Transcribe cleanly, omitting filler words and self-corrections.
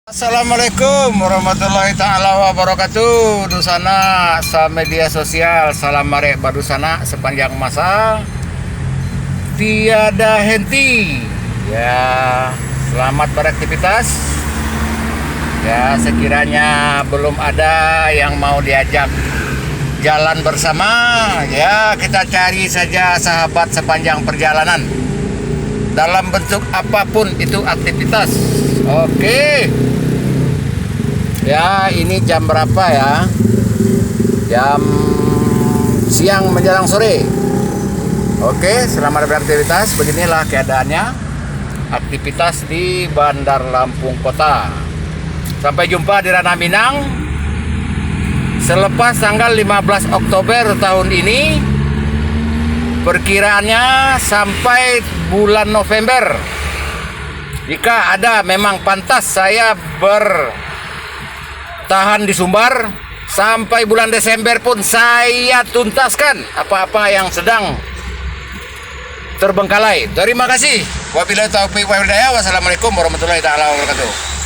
Assalamualaikum warahmatullahi ta'ala wabarakatuh. Dusana sa media sosial, salam mare badusana sepanjang masa tiada henti. Ya, selamat beraktivitas. Ya, sekiranya belum ada yang mau diajak jalan bersama, ya kita cari saja sahabat sepanjang perjalanan dalam bentuk apapun itu aktivitas. Oke. Ya, ini jam berapa ya? Jam siang menjelang sore. Oke, selamat beraktivitas. Beginilah keadaannya aktivitas di Bandar Lampung Kota. Sampai jumpa di Ranah Minang selepas tanggal 15 Oktober tahun ini. Perkiraannya sampai bulan November. Jika ada memang pantas saya bertahan di Sumbar sampai bulan Desember pun saya tuntaskan apa-apa yang sedang terbengkalai. Terima kasih. Wabillahi taufiq wal hidayah. Wassalamualaikum warahmatullahi taala wabarakatuh.